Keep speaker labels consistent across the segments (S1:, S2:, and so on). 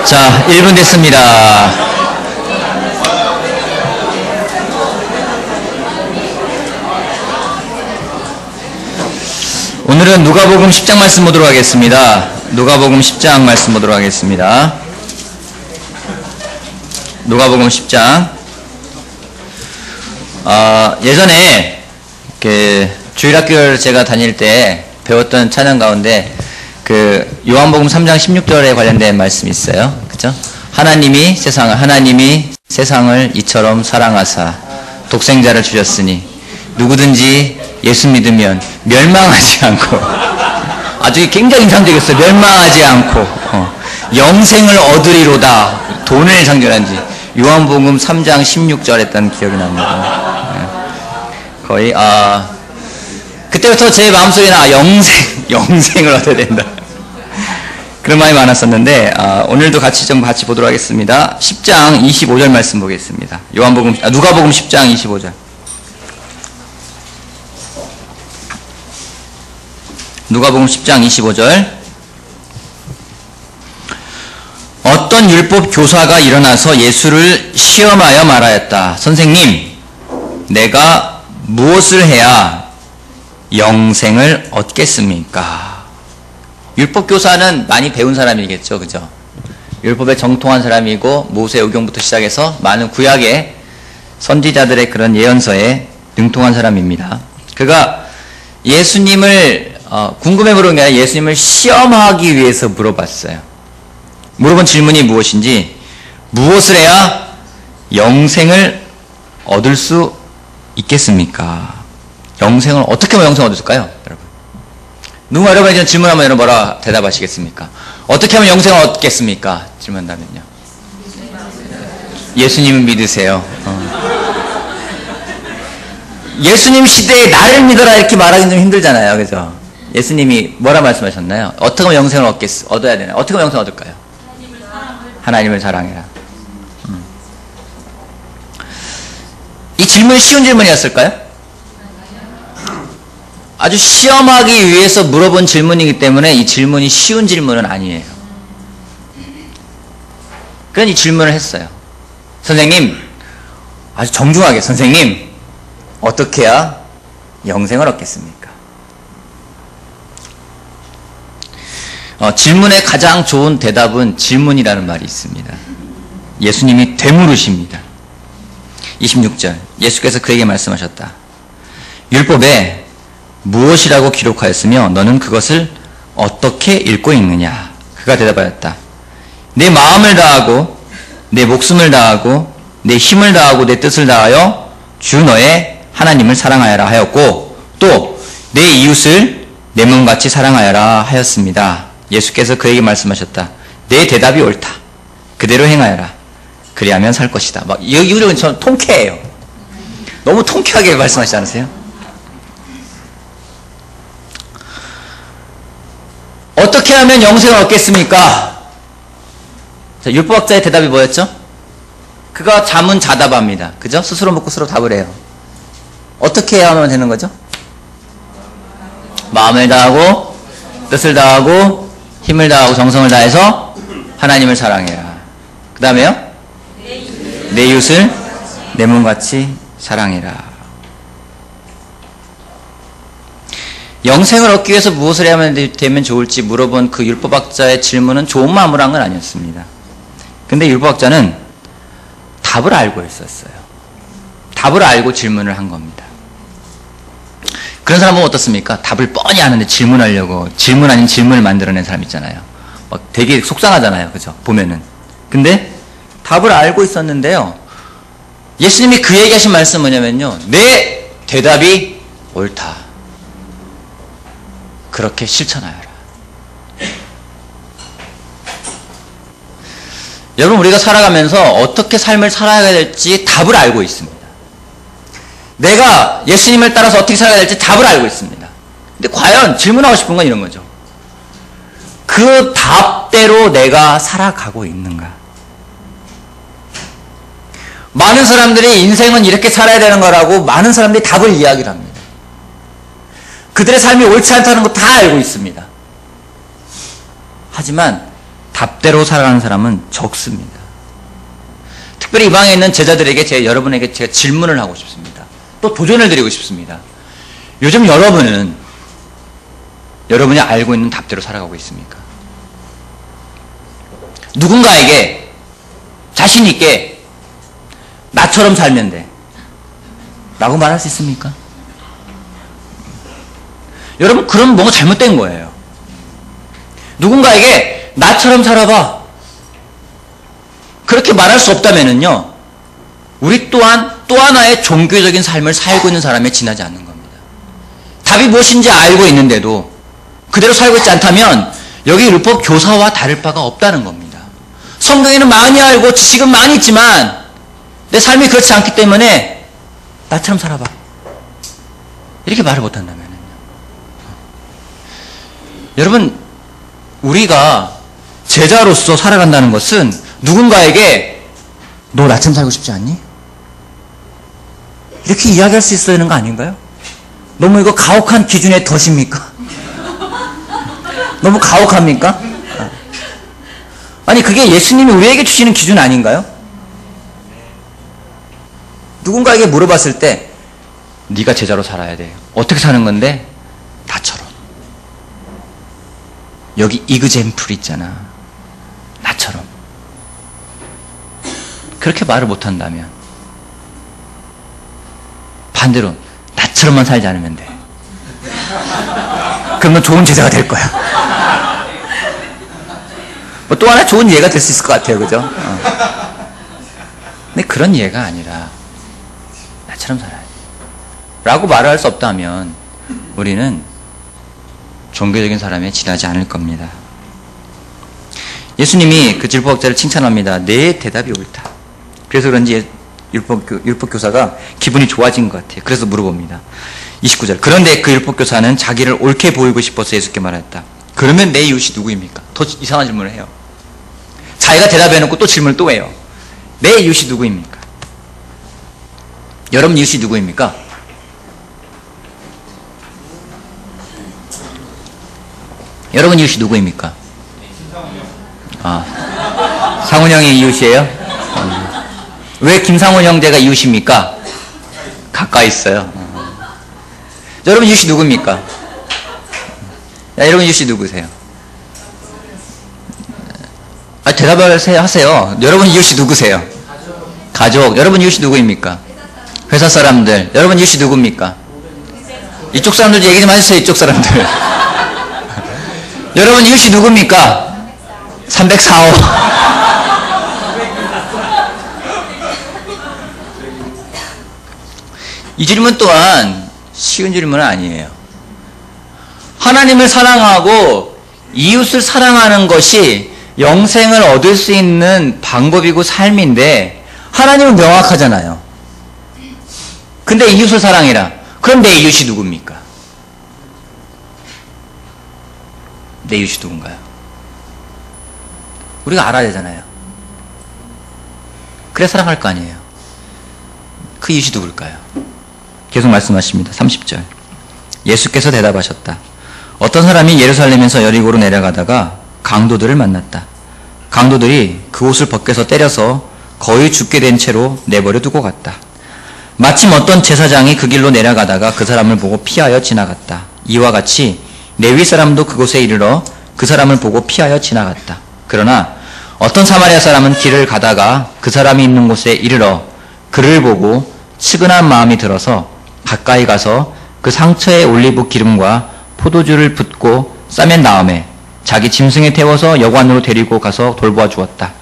S1: 자, 1분 됐습니다. 오늘은 누가복음 10장 말씀 보도록 하겠습니다. 누가복음 10장 말씀 보도록 하겠습니다. 누가복음 10장. 예전에 주일학교를 제가 다닐 때 배웠던 찬양 가운데 요한복음 3장 16절에 관련된 말씀이 있어요. 그죠? 하나님이 세상을 이처럼 사랑하사 독생자를 주셨으니 누구든지 예수 믿으면 멸망하지 않고 아주 굉장히 인상적이었어요. 멸망하지 않고 영생을 얻으리로다. 돈을 상징한지 요한복음 3장 16절 했던 기억이 납니다. 거의 그때부터 제 마음속에 영생을 얻어야 된다. 그런 마음이 많았었는데 오늘도 같이 보도록 하겠습니다. 10장 25절 말씀 보겠습니다. 누가복음 10장 25절. 누가복음 10장 25절. 어떤 율법 교사가 일어나서 예수를 시험하여 말하였다. 선생님, 내가 무엇을 해야 영생을 얻겠습니까? 율법 교사는 많이 배운 사람이겠죠, 그죠? 율법에 정통한 사람이고 모세오경부터 시작해서 많은 구약의 선지자들의 그런 예언서에 능통한 사람입니다. 그가 예수님을 궁금해 물은 게 아니라 예수님을 시험하기 위해서 물어봤어요. 물어본 질문이 무엇인지, 무엇을 해야 영생을 얻을 수 있겠습니까? 영생을 어떻게 하면 영생을 얻을 수 있을까요, 여러분? 여러분에게 질문하면 여러분 뭐라 대답하시겠습니까? 어떻게 하면 영생을 얻겠습니까? 질문한다면요. 예수님을 믿으세요. 예수님 시대에 나를 믿어라 이렇게 말하기는 좀 힘들잖아요, 그죠? 예수님이 뭐라 말씀하셨나요? 어떻게 하면 영생을 얻어야 되나요? 어떻게 하면 영생을 얻을까요? 하나님을 사랑해라. 이 질문이 쉬운 질문이었을까요? 아주 시험하기 위해서 물어본 질문이기 때문에 이 질문이 쉬운 질문은 아니에요. 그런 이 질문을 했어요. 선생님, 아주 정중하게, 선생님, 어떻게 해야 영생을 얻겠습니까? 질문의 가장 좋은 대답은 질문이라는 말이 있습니다. 예수님이 되물으십니다. 26절, 예수께서 그에게 말씀하셨다. 율법에 무엇이라고 기록하였으며 너는 그것을 어떻게 읽고 있느냐? 그가 대답하였다. 내 마음을 다하고 내 목숨을 다하고 내 힘을 다하고 내 뜻을 다하여 주 너의 하나님을 사랑하여라 하였고 또 내 이웃을 내 몸같이 사랑하여라 하였습니다. 예수께서 그에게 말씀하셨다. 내 대답이 옳다. 그대로 행하여라. 그리하면 살 것이다. 이거는 전 통쾌해요. 너무 통쾌하게 말씀하시지 않으세요? 어떻게 하면 영생을 얻겠습니까? 자, 율법학자의 대답이 뭐였죠? 그가 자문자답합니다. 그죠? 스스로 묻고 스스로 답을 해요. 어떻게 해야 하면 되는 거죠? 마음을 다하고 뜻을 다하고 힘을 다하고 정성을 다해서 하나님을 사랑해라. 그 다음에요? 내 이웃을 내 몸같이 사랑해라. 영생을 얻기 위해서 무엇을 해야 되면 좋을지 물어본 그 율법학자의 질문은 좋은 마음으로 한 건 아니었습니다. 근데 율법학자는 답을 알고 있었어요. 답을 알고 질문을 한 겁니다. 그런 사람은 어떻습니까? 답을 뻔히 아는데 질문하려고 질문 아닌 질문을 만들어낸 사람 있잖아요. 막 되게 속상하잖아요. 그죠? 보면은. 근데 답을 알고 있었는데요. 예수님이 그에게 하신 말씀은 뭐냐면요. 내 대답이 옳다. 그렇게 실천하여라. 여러분, 우리가 살아가면서 어떻게 삶을 살아야 될지 답을 알고 있습니다. 내가 예수님을 따라서 어떻게 살아야 될지 답을 알고 있습니다. 근데 과연 질문하고 싶은 건 이런 거죠. 그 답대로 내가 살아가고 있는가? 많은 사람들이 인생은 이렇게 살아야 되는 거라고 많은 사람들이 답을 이야기를 합니다. 그들의 삶이 옳지 않다는 거 다 알고 있습니다. 하지만 답대로 살아가는 사람은 적습니다. 특별히 이 방에 있는 제자들에게 여러분에게 제가 질문을 하고 싶습니다. 또 도전을 드리고 싶습니다. 요즘 여러분이 알고 있는 답대로 살아가고 있습니까? 누군가에게 자신 있게 나처럼 살면 돼 라고 말할 수 있습니까? 여러분, 그럼 뭔가 잘못된 거예요. 누군가에게 나처럼 살아봐 그렇게 말할 수 없다면은요, 우리 또한 또 하나의 종교적인 삶을 살고 있는 사람에 지나지 않는 겁니다. 답이 무엇인지 알고 있는데도 그대로 살고 있지 않다면 여기 율법 교사와 다를 바가 없다는 겁니다. 성경에는 많이 알고 지식은 많이 있지만 내 삶이 그렇지 않기 때문에 나처럼 살아봐 이렇게 말을 못한다면요. 여러분, 우리가 제자로서 살아간다는 것은 누군가에게 너 나처럼 살고 싶지 않니? 이렇게 이야기할 수 있어야 하는 거 아닌가요? 너무 이거 가혹한 기준의 덫입니까? 너무 가혹합니까? 아니, 그게 예수님이 우리에게 주시는 기준 아닌가요? 누군가에게 물어봤을 때 네가 제자로 살아야 돼. 어떻게 사는 건데? 나처럼. 여기 이그젠플 있잖아. 나처럼. 그렇게 말을 못한다면 반대로 나처럼만 살지 않으면 돼. 그럼 너 좋은 제자가 될 거야. 뭐 또 하나 좋은 예가 될 수 있을 것 같아요. 그죠? 근데 그런 예가 아니라 나처럼 살아야 돼 라고 말을 할 수 없다면 우리는 종교적인 사람에 지나지 않을 겁니다. 예수님이 그 율법학자를 칭찬합니다. 내 대답이 옳다. 그래서 그런지 율법교사가 기분이 좋아진 것 같아요. 그래서 물어봅니다. 29절. 그런데 그 율법교사는 자기를 옳게 보이고 싶어서 예수께 말했다. 그러면 내 이웃이 누구입니까? 더 이상한 질문을 해요. 자기가 대답해놓고 또 질문을 또 해요. 내 이웃이 누구입니까? 여러분 이웃이 누구입니까? 여러분 이웃이 누구입니까? 상훈 형이 이웃이에요? 왜 김상훈 형제가 이웃입니까? 가까이 있어요. 여러분 이웃이 누굽니까? 여러분 이웃이 누구세요? 대답을 하세요. 여러분 이웃이 누구세요? 가족. 여러분 이웃이 누구입니까? 회사 사람들. 여러분 이웃이 누굽니까? 이쪽 사람들 얘기 좀 해주세요. 이쪽 사람들. 여러분 이웃이 누굽니까? 304호. 이 질문 또한 쉬운 질문은 아니에요. 하나님을 사랑하고 이웃을 사랑하는 것이 영생을 얻을 수 있는 방법이고 삶인데 하나님은 명확하잖아요. 근데 이웃을 사랑해라. 그럼 내 이웃이 누굽니까? 내 이웃이 누군가요? 우리가 알아야 되잖아요. 그래 사랑할 거 아니에요. 그 이웃이 누굴까요? 계속 말씀하십니다. 30절. 예수께서 대답하셨다. 어떤 사람이 예루살렘에서 여리고로 내려가다가 강도들을 만났다. 강도들이 그 옷을 벗겨서 때려서 거의 죽게 된 채로 내버려 두고 갔다. 마침 어떤 제사장이 그 길로 내려가다가 그 사람을 보고 피하여 지나갔다. 이와 같이 레위 사람도 그곳에 이르러 그 사람을 보고 피하여 지나갔다. 그러나 어떤 사마리아 사람은 길을 가다가 그 사람이 있는 곳에 이르러 그를 보고 측은한 마음이 들어서 가까이 가서 그 상처에 올리브 기름과 포도주를 붓고 싸맨 다음에 자기 짐승에 태워서 여관으로 데리고 가서 돌보아 주었다.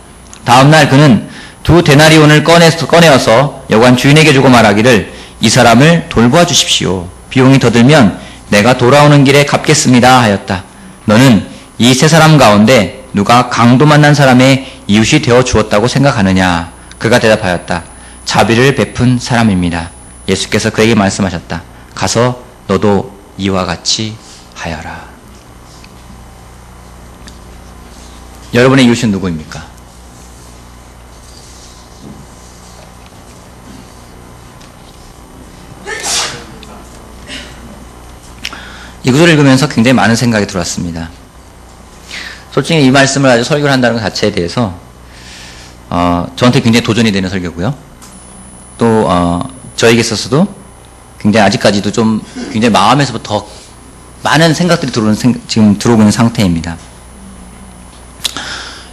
S1: 다음날 그는 2데나리온을 꺼내어서 여관 주인에게 주고 말하기를 이 사람을 돌보아 주십시오. 비용이 더 들면 내가 돌아오는 길에 갚겠습니다 하였다. 너는 이 세 사람 가운데 누가 강도 만난 사람의 이웃이 되어 주었다고 생각하느냐? 그가 대답하였다. 자비를 베푼 사람입니다. 예수께서 그에게 말씀하셨다. 가서 너도 이와 같이 하여라. 여러분의 이웃은 누구입니까? 이 구절을 읽으면서 굉장히 많은 생각이 들어왔습니다. 솔직히 이 말씀을 아주 설교를 한다는 것 자체에 대해서 저한테 굉장히 도전이 되는 설교고요. 또 저에게 있어서도 굉장히 아직까지도 좀 굉장히 마음에서부터 더 많은 생각들이 지금 들어오고 있는 상태입니다.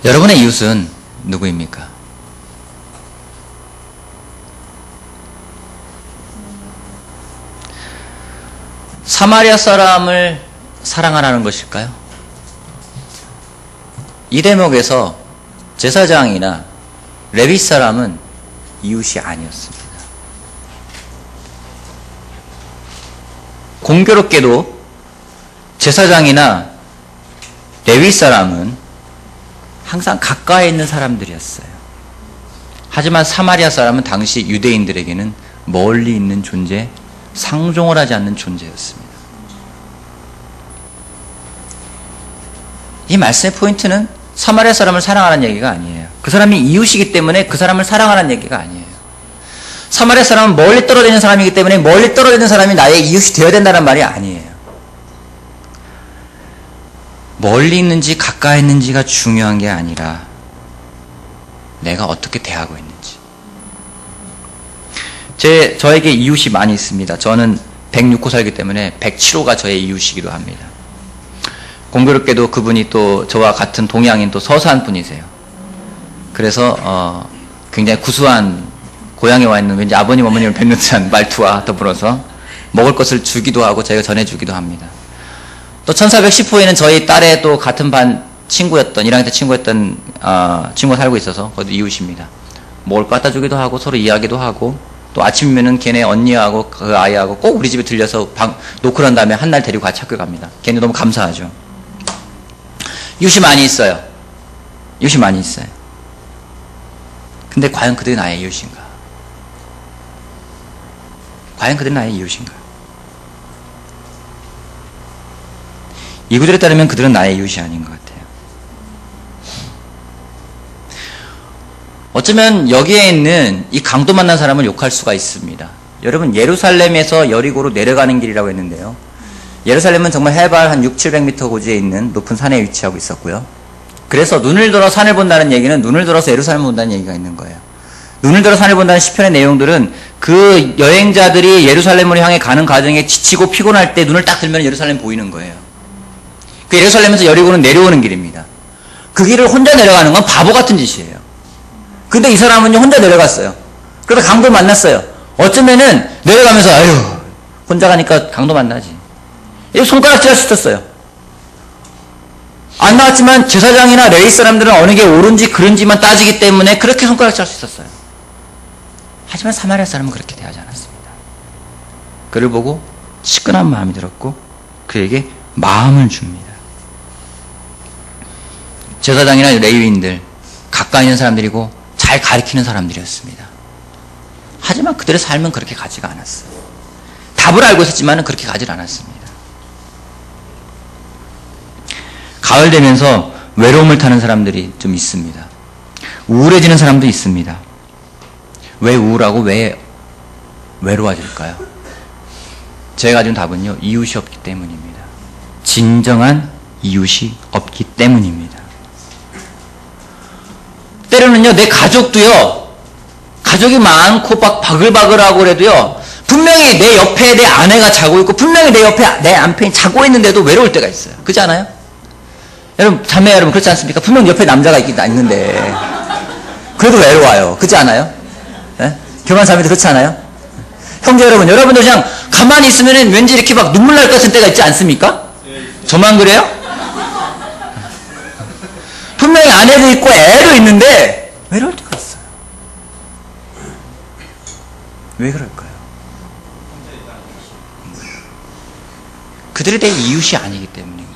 S1: 여러분의 이웃은 누구입니까? 사마리아 사람을 사랑하라는 것일까요? 이 대목에서 제사장이나 레위 사람은 이웃이 아니었습니다. 공교롭게도 제사장이나 레위 사람은 항상 가까이 있는 사람들이었어요. 하지만 사마리아 사람은 당시 유대인들에게는 멀리 있는 존재, 상종을 하지 않는 존재였습니다. 이 말씀의 포인트는 사마리아 사람을 사랑하라는 얘기가 아니에요. 그 사람이 이웃이기 때문에 그 사람을 사랑하라는 얘기가 아니에요. 사마리아 사람은 멀리 떨어져 있는 사람이기 때문에 멀리 떨어져 있는 사람이 나의 이웃이 되어야 된다는 말이 아니에요. 멀리 있는지 가까이 있는지가 중요한 게 아니라 내가 어떻게 대하고 있는지. 저에게 이웃이 많이 있습니다. 저는 106호 살기 때문에 107호가 저의 이웃이기도 합니다. 공교롭게도 그분이 또 저와 같은 동양인 또 서산 분이세요. 그래서 굉장히 구수한 고향에 와 있는 왠지 아버님 어머님을 뵙는 듯한 말투와 더불어서 먹을 것을 주기도 하고 저희가 전해주기도 합니다. 또 1410호에는 저희 딸의 또 같은 반 친구였던 1학년 때 친구였던 친구가 살고 있어서 거기 이웃입니다. 먹을 거 갖다 주기도 하고 서로 이야기도 하고 또 아침이면은 걔네 언니하고 그 아이하고 꼭 우리 집에 들려서 노크를 한 다음에 한 날 데리고 같이 학교 갑니다. 걔네 너무 감사하죠. 이웃이 많이 있어요. 이웃이 많이 있어요. 근데 과연 그들이 나의 이웃인가? 과연 그들이 나의 이웃인가? 이구들에 따르면 그들은 나의 이웃이 아닌 것 같아요. 어쩌면 여기에 있는 이 강도 만난 사람을 욕할 수가 있습니다. 여러분, 예루살렘에서 여리고로 내려가는 길이라고 했는데요. 예루살렘은 정말 해발 한 600-700m 고지에 있는 높은 산에 위치하고 있었고요. 그래서 눈을 들어 산을 본다는 얘기는 눈을 들어서 예루살렘을 본다는 얘기가 있는 거예요. 눈을 들어 산을 본다는 시편의 내용들은 그 여행자들이 예루살렘을 향해 가는 과정에 지치고 피곤할 때 눈을 딱 들면 예루살렘 보이는 거예요. 그 예루살렘에서 여리고는 내려오는 길입니다. 그 길을 혼자 내려가는 건 바보 같은 짓이에요. 근데 이 사람은 혼자 내려갔어요. 그래서 강도 만났어요. 어쩌면은 내려가면서 아유 혼자 가니까 강도 만나지. 이거 손가락질 할 수 있었어요. 안 나왔지만 제사장이나 레위 사람들은 어느 게 옳은지 그른지만 따지기 때문에 그렇게 손가락질 할 수 있었어요. 하지만 사마리아 사람은 그렇게 대하지 않았습니다. 그를 보고 시끈한 마음이 들었고 그에게 마음을 줍니다. 제사장이나 레위인들 가까이 있는 사람들이고 잘 가르치는 사람들이었습니다. 하지만 그들의 삶은 그렇게 가지가 않았어요. 답을 알고 있었지만 그렇게 가지 않았습니다. 가을 되면서 외로움을 타는 사람들이 좀 있습니다. 우울해지는 사람도 있습니다. 왜 우울하고 왜 외로워질까요? 제가 가진 답은요, 이웃이 없기 때문입니다. 진정한 이웃이 없기 때문입니다. 때로는요, 내 가족도요, 가족이 많고 막 바글바글하고 그래도요, 분명히 내 옆에 내 아내가 자고 있고, 분명히 내 옆에 내 남편이 자고 있는데도 외로울 때가 있어요. 그렇지 않아요? 여러분, 자매 여러분, 그렇지 않습니까? 분명 옆에 남자가 있는데, 그래도 외로워요. 그렇지 않아요? 네? 결혼한 자매도 그렇지 않아요? 형제 여러분, 여러분들 그냥 가만히 있으면 왠지 이렇게 막 눈물 날 것 같은 때가 있지 않습니까? 저만 그래요? 분명히 아내도 있고 애도 있는데 외로울 때가 있어요. 왜 그럴까요? 그들에 대해 이웃이 아니기 때문인 거예요.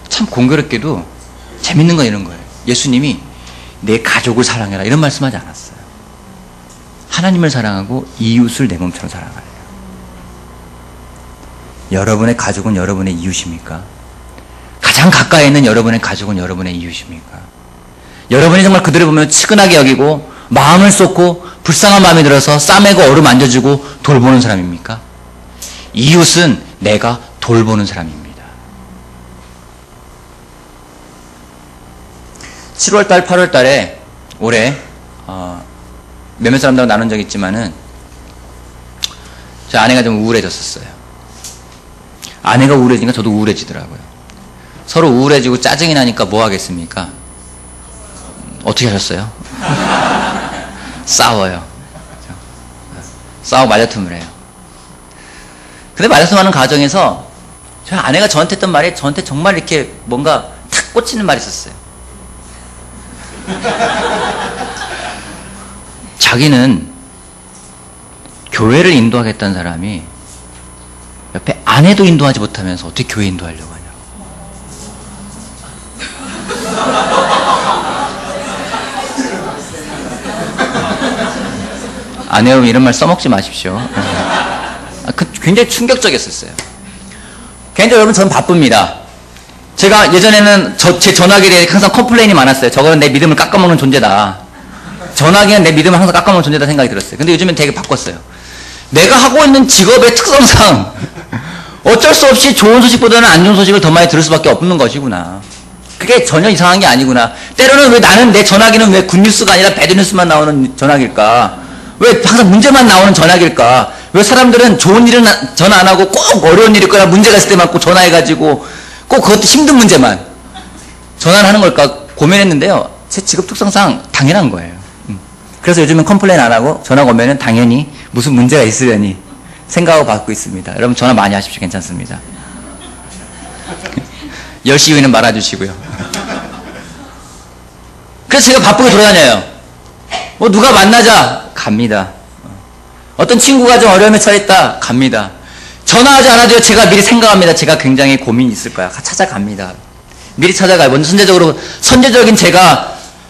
S1: 참 공교롭게도 재밌는 건 이런 거예요. 예수님이 내 가족을 사랑해라 이런 말씀하지 않았어요. 하나님을 사랑하고 이웃을 내 몸처럼 사랑하래요. 여러분의 가족은 여러분의 이웃입니까? 가장 가까이 있는 여러분의 가족은 여러분의 이웃입니까? 여러분이 정말 그들을 보면 측은하게 여기고 마음을 쏟고 불쌍한 마음이 들어서 싸매고 어루만져주고 돌보는 사람입니까? 이웃은 내가 돌보는 사람입니다. 7월달, 8월달에 올해 몇몇 사람들하고 나눈 적이 있지만은 제 아내가 좀 우울해졌었어요. 아내가 우울해지니까 저도 우울해지더라고요. 서로 우울해지고 짜증이 나니까 뭐 하겠습니까? 어떻게 하셨어요? 싸워요. 싸우고 말다툼을 해요. 근데 말다툼하는 과정에서 저 아내가 저한테 했던 말이 저한테 정말 이렇게 뭔가 탁 꽂히는 말이 있었어요. 자기는 교회를 인도하겠다는 사람이 옆에 아내도 인도하지 못하면서 어떻게 교회 인도하려고 하냐고. 아내는 이런 말 써먹지 마십시오. 굉장히 충격적이었어요. 굉장히 여러분 저는 바쁩니다. 제가 예전에는 제 전화기에 대해 항상 컴플레인이 많았어요. 저거는 내 믿음을 깎아먹는 존재다. 전화기는 내 믿음을 항상 깎아먹는 존재다 생각이 들었어요. 근데 요즘엔 되게 바꿨어요. 내가 하고 있는 직업의 특성상 어쩔 수 없이 좋은 소식보다는 안 좋은 소식을 더 많이 들을 수밖에 없는 것이구나. 그게 전혀 이상한 게 아니구나. 때로는 왜 나는 내 전화기는 왜 굿뉴스가 아니라 배드뉴스만 나오는 전화기일까? 왜 항상 문제만 나오는 전화기일까? 왜 사람들은 좋은 일은 전화 안 하고 꼭 어려운 일이 있거나 문제가 있을 때만 꼭 전화해가지고 꼭 그것도 힘든 문제만 전화를 하는 걸까 고민했는데요. 제 직업 특성상 당연한 거예요. 그래서 요즘은 컴플레인 안 하고 전화가 오면은 당연히 무슨 문제가 있으려니 생각하고 받고 있습니다. 여러분 전화 많이 하십시오. 괜찮습니다. 10시 이후에는 말아주시고요. 그래서 제가 바쁘게 돌아다녀요. 뭐 누가 만나자 갑니다. 어떤 친구가 좀 어려움에 처했다 갑니다. 전화하지 않아도 제가 미리 생각합니다. 제가 굉장히 고민이 있을 거야. 찾아갑니다. 미리 찾아가요. 먼저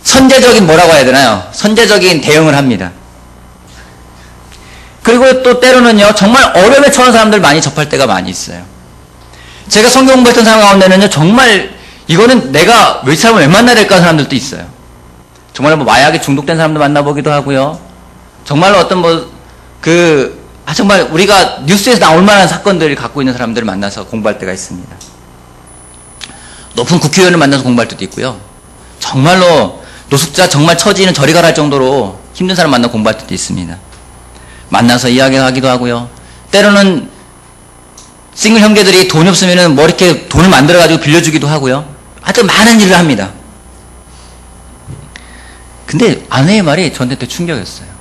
S1: 선제적인 뭐라고 해야 되나요? 선제적인 대응을 합니다. 그리고 또 때로는요, 정말 어려움에 처한 사람들 많이 접할 때가 많이 있어요. 제가 성경 공부했던 사람 가운데는요, 정말 이거는 내가 이 사람을 왜 만나야 될까 하는 사람들도 있어요. 정말 뭐 마약에 중독된 사람도 만나보기도 하고요. 정말로 어떤 정말 우리가 뉴스에서 나올 만한 사건들을 갖고 있는 사람들을 만나서 공부할 때가 있습니다. 높은 국회의원을 만나서 공부할 때도 있고요. 정말로 노숙자 정말 처지는 저리 가라 할 정도로 힘든 사람 만나 공부할 때도 있습니다. 만나서 이야기하기도 하고요. 때로는 싱글 형제들이 돈이 없으면은 뭐 이렇게 돈을 만들어가지고 빌려주기도 하고요. 하여튼 많은 일을 합니다. 근데 아내의 말이 저한테 되게 충격이었어요.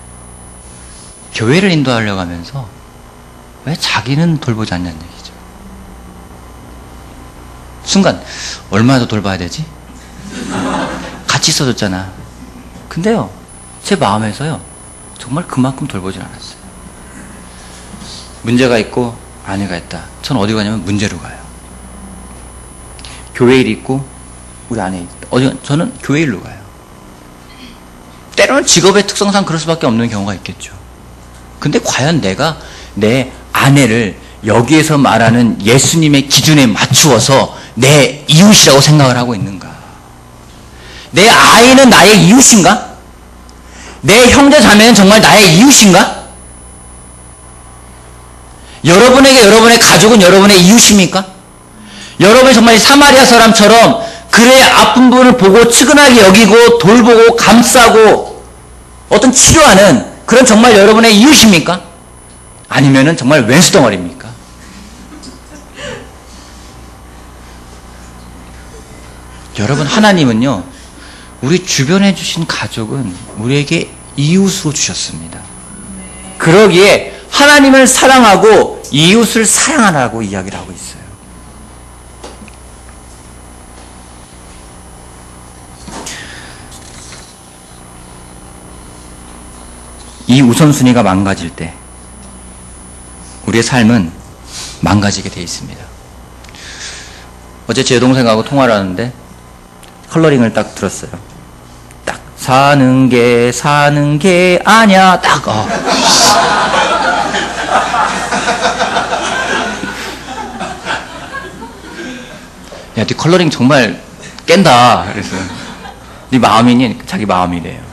S1: 교회를 인도하려고 하면서 왜 자기는 돌보지 않냐는 얘기죠. 순간 얼마나 더 돌봐야 되지? 같이 있어줬잖아. 근데요, 제 마음에서요, 정말 그만큼 돌보진 않았어요. 문제가 있고 아내가 있다. 전 어디 가냐면 문제로 가요. 교회 일이 있고 우리 아내 있다. 저는 교회 일로 가요. 때로는 직업의 특성상 그럴 수밖에 없는 경우가 있겠죠. 근데 과연 내가 내 아내를 여기에서 말하는 예수님의 기준에 맞추어서 내 이웃이라고 생각을 하고 있는가? 내 아이는 나의 이웃인가? 내 형제 자매는 정말 나의 이웃인가? 여러분에게 여러분의 가족은 여러분의 이웃입니까? 여러분이 정말 사마리아 사람처럼 그의 아픈 분을 보고 측은하게 여기고 돌보고 감싸고 어떤 치료하는 그런 정말 여러분의 이웃입니까? 아니면은 정말 왼수덩어리입니까? 여러분, 하나님은요, 우리 주변에 주신 가족은 우리에게 이웃으로 주셨습니다. 그러기에 하나님을 사랑하고 이웃을 사랑하라고 이야기를 하고 있어요. 이 우선순위가 망가질 때 우리의 삶은 망가지게 되어 있습니다. 어제 제 여동생하고 통화를 하는데 컬러링을 딱 들었어요. 딱 사는 게 아냐 딱 야, 네 컬러링 정말 깬다. 그래서 네 마음이니? 자기 마음이래요.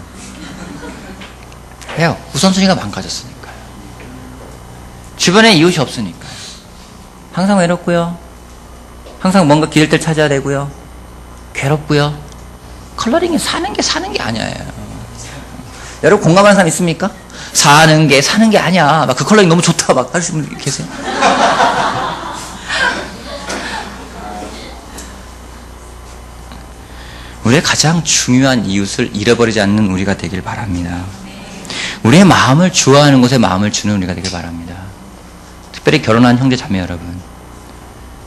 S1: 왜요? 우선순위가 망가졌으니까요. 주변에 이웃이 없으니까요. 항상 외롭고요. 항상 뭔가 기댈 때 찾아야 되고요. 괴롭고요. 컬러링이 사는 게 아니에요. 여러분 공감하는 사람 있습니까? 사는 게 아니야. 막 그 컬러링 너무 좋다. 막 하시는 분 계세요? 우리의 가장 중요한 이웃을 잃어버리지 않는 우리가 되길 바랍니다. 우리의 마음을 좋아하는 곳에 마음을 주는 우리가 되길 바랍니다. 특별히 결혼한 형제 자매 여러분,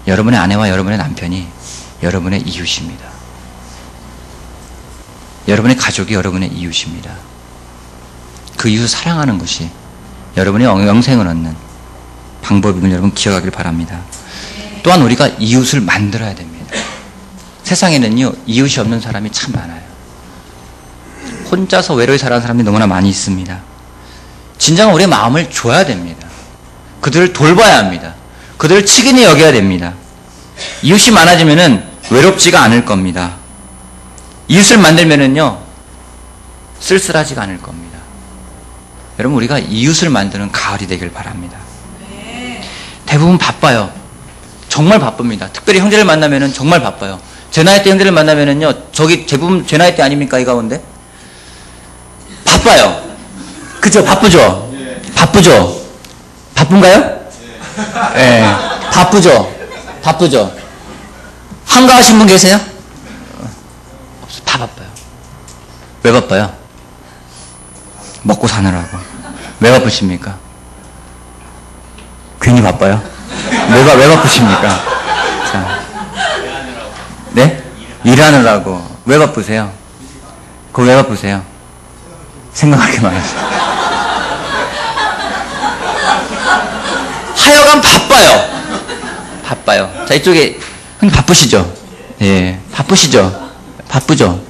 S1: 여러분의 아내와 여러분의 남편이 여러분의 이웃입니다. 여러분의 가족이 여러분의 이웃입니다. 그 이웃을 사랑하는 것이 여러분의 영생을 얻는 방법임을 여러분 기억하길 바랍니다. 또한 우리가 이웃을 만들어야 됩니다. 세상에는요, 이웃이 없는 사람이 참 많아요. 혼자서 외로이 살아가는 사람들이 너무나 많이 있습니다. 진정한 우리의 마음을 줘야 됩니다. 그들을 돌봐야 합니다. 그들을 측은히 여겨야 됩니다. 이웃이 많아지면은 외롭지가 않을 겁니다. 이웃을 만들면은요, 쓸쓸하지가 않을 겁니다. 여러분, 우리가 이웃을 만드는 가을이 되길 바랍니다. 대부분 바빠요. 정말 바쁩니다. 특별히 형제를 만나면은 정말 바빠요. 제 나이 때 형제를 만나면은요, 대부분 제 나이 때 아닙니까, 이 가운데? 바빠요. 그죠? 바쁘죠? 바쁘죠? 바쁜가요? 예. 바쁘죠? 한가하신 분 계세요? 다 바빠요. 왜 바빠요? 먹고 사느라고. 왜 바쁘십니까? 괜히 바빠요? 왜 바쁘십니까? 자. 네? 일하느라고. 왜 바쁘세요? 그거 왜 바쁘세요? 생각할 게 많아서. 하여간 바빠요. 자, 이쪽에 형님 바쁘시죠? 예, 바쁘시죠? 바쁘죠?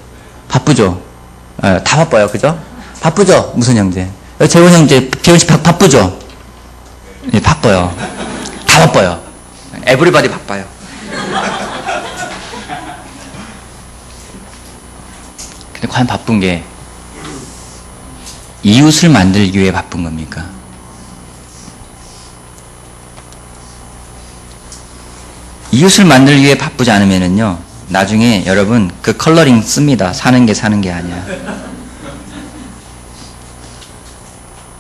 S1: 다 바빠요, 그죠? 바쁘죠? 무슨 형제? 재원 형제, 재원 씨 바쁘죠? 예, 바빠요. 다 바빠요. 에브리바디 바빠요. 근데 과연 바쁜 게 이웃을 만들기 위해 바쁜 겁니까? 이웃을 만들기 위해 바쁘지 않으면은요, 나중에 여러분 그 컬러링 씁니다. 사는 게 아니야.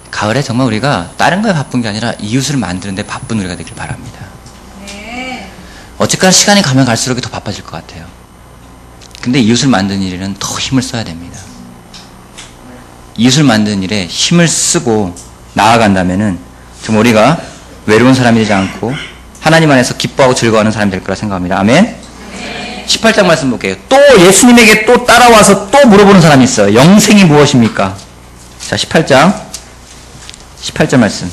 S1: 가을에 정말 우리가 다른 거에 바쁜 게 아니라 이웃을 만드는데 바쁜 우리가 되길 바랍니다. 어쨌거나 시간이 가면 갈수록 더 바빠질 것 같아요. 근데 이웃을 만드는 일에는 더 힘을 써야 됩니다. 이웃을 만드는 일에 힘을 쓰고 나아간다면은 정말 우리가 외로운 사람이 되지 않고 하나님 안에서 기뻐하고 즐거워하는 사람이 될 거라 생각합니다. 아멘. 18장 말씀 볼게요. 또 예수님에게 또 따라와서 또 물어보는 사람이 있어요. 영생이 무엇입니까? 자, 18절 말씀.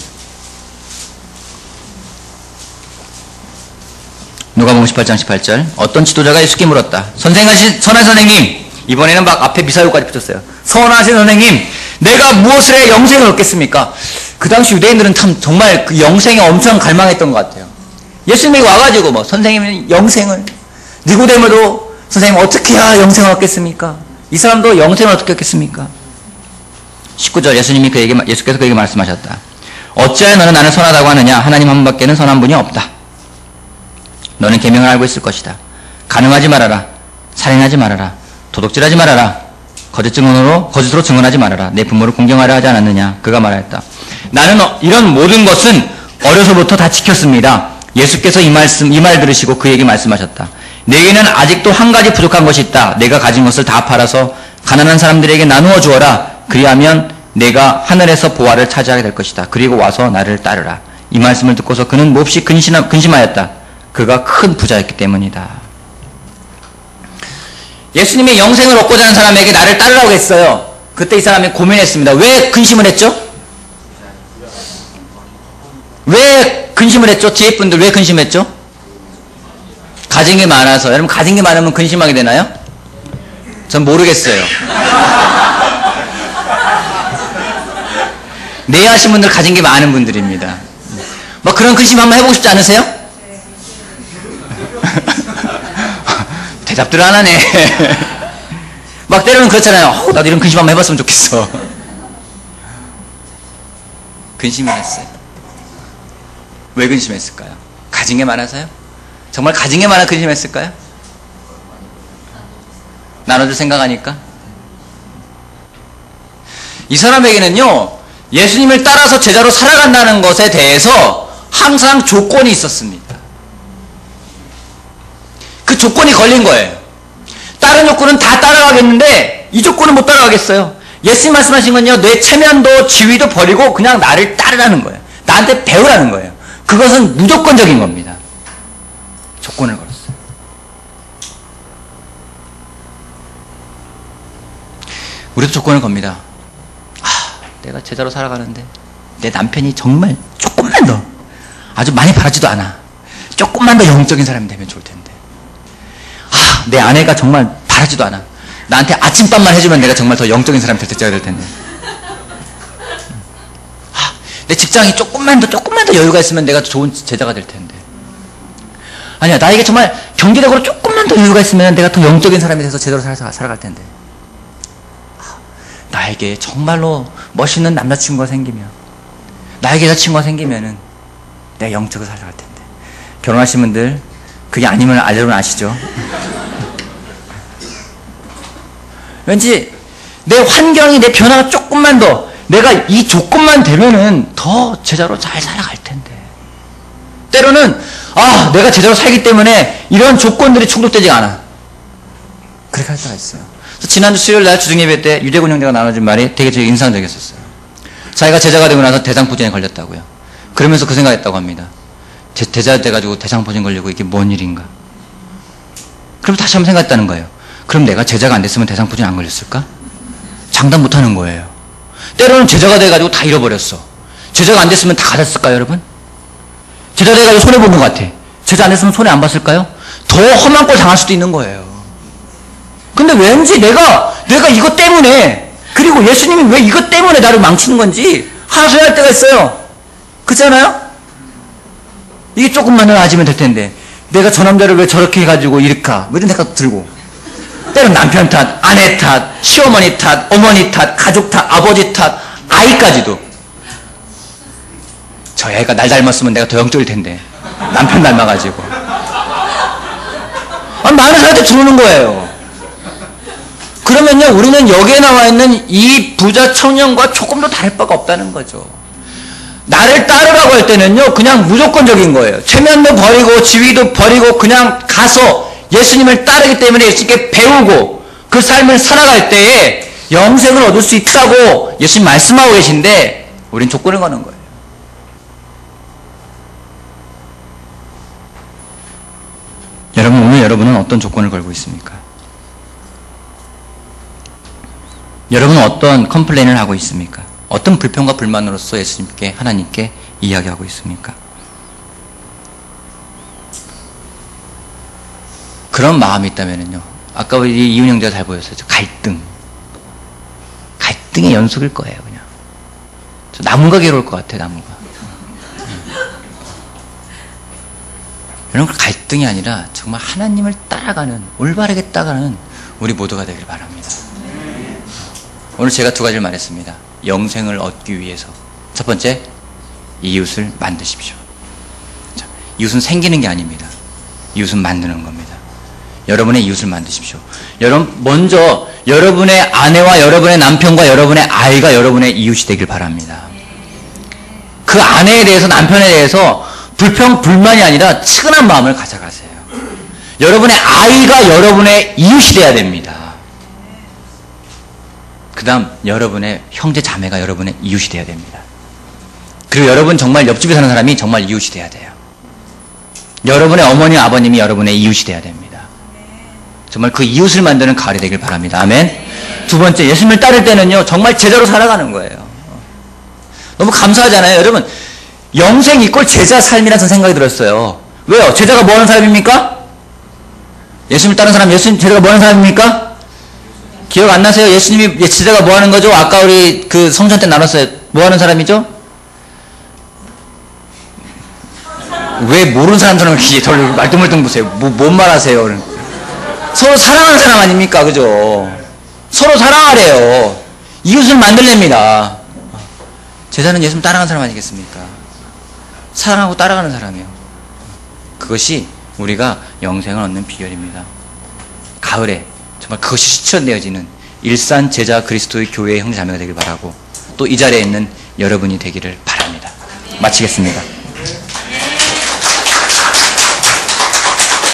S1: 누가복음 18장 18절. 어떤 지도자가 예수께 물었다. 선한 선생님. 이번에는 막 앞에 미사일까지 붙였어요. 선하신 선생님, 내가 무엇을 해 영생을 얻겠습니까? 그 당시 유대인들은 참 정말 그 영생에 엄청 갈망했던 것 같아요. 예수님이 와가지고 뭐 선생님은 영생을, 니고데모도 선생님 어떻게 해야 영생을 얻겠습니까? 이 사람도 영생을 어떻게 얻겠습니까? 19절 예수께서 그에게 말씀하셨다. 어찌하여 너는 나를 선하다고 하느냐? 하나님 한 분밖에는 선한 분이 없다. 너는 계명을 알고 있을 것이다. 간음하지 말아라. 살인하지 말아라. 도둑질하지 말아라. 거짓으로 증언하지 말아라. 내 부모를 공경하려 하지 않았느냐? 그가 말하였다. 나는 이런 모든 것은 어려서부터 다 지켰습니다. 예수께서 이 말 들으시고 그에게 말씀하셨다. 내게는 아직도 한 가지 부족한 것이 있다. 내가 가진 것을 다 팔아서 가난한 사람들에게 나누어 주어라. 그리하면 내가 하늘에서 보화를 차지하게 될 것이다. 그리고 와서 나를 따르라. 이 말씀을 듣고서 그는 몹시 근심하였다. 그가 큰 부자였기 때문이다. 예수님이 영생을 얻고자 하는 사람에게 나를 따르라고 했어요. 그때 이 사람이 고민했습니다. 왜 근심을 했죠? 왜 근심을 했죠? 뒤에 분들 왜 근심했죠? 가진 게 많아서. 여러분 가진 게 많으면 근심하게 되나요? 전 모르겠어요. 내하신 분들 가진 게 많은 분들입니다. 뭐 그런 근심 한번 해보고 싶지 않으세요? 대답들 안 하네. 막 때로는 그렇잖아요. 나도 이런 근심 한번 해봤으면 좋겠어. 근심을 했어요. 왜 근심했을까요? 가진 게 많아서요? 정말 가진 게 많아 근심했을까요? 나눠줄 생각하니까. 이 사람에게는요, 예수님을 따라서 제자로 살아간다는 것에 대해서 항상 조건이 있었습니다. 그 조건이 걸린 거예요. 다른 조건은 다 따라가겠는데 이 조건은 못 따라가겠어요. 예수님 말씀하신 건요, 내 체면도 지위도 버리고 그냥 나를 따르라는 거예요. 나한테 배우라는 거예요. 그것은 무조건적인 겁니다. 조건을 걸었어요. 우리도 조건을 겁니다. 내가 제자로 살아가는데 내 남편이 정말 조금만 더, 아주 많이 바라지도 않아, 조금만 더 영적인 사람이 되면 좋을 텐데, 내 아내가 정말 바라지도 않아, 나한테 아침밥만 해주면 내가 정말 더 영적인 사람이 될 때가 될 텐데, 내 직장이 조금만 더 여유가 있으면 내가 좋은 제자가 될 텐데, 아니야, 나에게 정말 경제적으로 조금만 더 여유가 있으면 내가 더 영적인 사람이 돼서 제대로 살아갈 텐데, 나에게 정말로 멋있는 남자친구가 생기면, 나에게 여자친구가 생기면은 내가 영적으로 살아갈 텐데. 결혼하신 분들 그게 아니면 여러분 아시죠? 왠지 내 환경이, 내 변화가 조금만 더, 내가 이 조건만 되면은 더 제자로 잘 살아갈 텐데. 때로는 내가 제자로 살기 때문에 이런 조건들이 충족되지 않아. 그렇게 할 때가 있어요. 그래서 지난주 수요일날 주중예배 때 유대군 형제가 나눠준 말이 되게 인상적이었어요. 자기가 제자가 되고 나서 대장포진에 걸렸다고요. 그러면서 그 생각했다고 합니다. 제자 돼가지고 대장포진 걸리고 이게 뭔 일인가. 그럼 다시 한번 생각했다는 거예요. 그럼 내가 제자가 안 됐으면 대장포진 안 걸렸을까? 장담 못하는 거예요. 때로는 제자가 돼가지고 다 잃어버렸어. 제자가 안 됐으면 다 가졌을까요, 여러분? 제자 돼가지고 손해본 것 같아. 제자 안 됐으면 손해 안 봤을까요? 더 험한 꼴 당할 수도 있는 거예요. 근데 왠지 내가 이것 때문에, 그리고 예수님이 왜 이것 때문에 나를 망치는 건지 하소연할 때가 있어요. 그렇잖아요? 이게 조금만 더 나아지면 될 텐데, 내가 저 남자를 왜 저렇게 해가지고 이럴까, 뭐 이런 생각 들고, 때론 남편 탓, 아내 탓, 시어머니 탓, 어머니 탓, 가족 탓, 아버지 탓, 아이까지도. 저 애가 날 닮았으면 내가 더 영적일 텐데, 남편 닮아가지고. 많은 사람한테 들어오는 거예요. 그러면요, 우리는 여기에 나와 있는 이 부자 청년과 조금도 다를 바가 없다는 거죠. 나를 따르라고 할 때는요, 그냥 무조건적인 거예요. 체면도 버리고 지위도 버리고 그냥 가서 예수님을 따르기 때문에 예수님께 배우고 그 삶을 살아갈 때에 영생을 얻을 수 있다고 예수님 말씀하고 계신데, 우린 조건을 거는 거예요. 여러분, 오늘 여러분은 어떤 조건을 걸고 있습니까? 여러분은 어떤 컴플레인을 하고 있습니까? 어떤 불평과 불만으로서 예수님께, 하나님께 이야기하고 있습니까? 그런 마음이 있다면요, 아까 우리 이훈 형제가 잘 보였어요. 갈등의 연속일 거예요. 그냥 저 나무가 괴로울 것 같아요. 나무가. 이런 건 갈등이 아니라 정말 하나님을 따라가는, 올바르게 따라가는 우리 모두가 되길 바랍니다. 오늘 제가 두 가지를 말했습니다. 영생을 얻기 위해서. 첫 번째, 이웃을 만드십시오. 자, 이웃은 생기는 게 아닙니다. 이웃은 만드는 겁니다. 여러분의 이웃을 만드십시오. 여러분, 먼저 여러분의 아내와 여러분의 남편과 여러분의 아이가 여러분의 이웃이 되길 바랍니다. 그 아내에 대해서, 남편에 대해서 불평, 불만이 아니라 측은한 마음을 가져가세요. 여러분의 아이가 여러분의 이웃이 돼야 됩니다. 그 다음, 여러분의 형제 자매가 여러분의 이웃이 돼야 됩니다. 그리고 여러분 정말 옆집에 사는 사람이 정말 이웃이 돼야 돼요. 여러분의 어머니, 아버님이 여러분의 이웃이 돼야 됩니다. 정말 그 이웃을 만드는 가을이 되길 바랍니다. 아멘. 두 번째, 예수님을 따를 때는요, 정말 제자로 살아가는 거예요. 너무 감사하잖아요. 여러분, 영생 이꼴 제자 삶이라는 생각이 들었어요. 왜요? 제자가 뭐 하는 사람입니까? 예수님을 따른 사람, 제자가 뭐 하는 사람입니까? 기억 안 나세요? 예수님이 제자가 뭐 하는 거죠? 아까 우리 그 성전 때 나눴어요. 뭐 하는 사람이죠? 왜 모르는 사람처럼 이렇게 말똥말똥 보세요? 뭔 말하세요? 서로 사랑하는 사람 아닙니까? 그죠? 서로 사랑하래요. 이웃을 만들랍니다. 제자는 예수님 따라가는 사람 아니겠습니까? 사랑하고 따라가는 사람이에요. 그것이 우리가 영생을 얻는 비결입니다. 가을에 정말 그것이 실천되어지는 일산 제자 그리스도의 교회의 형제자매가 되길 바라고 또 이 자리에 있는 여러분이 되기를 바랍니다. 마치겠습니다.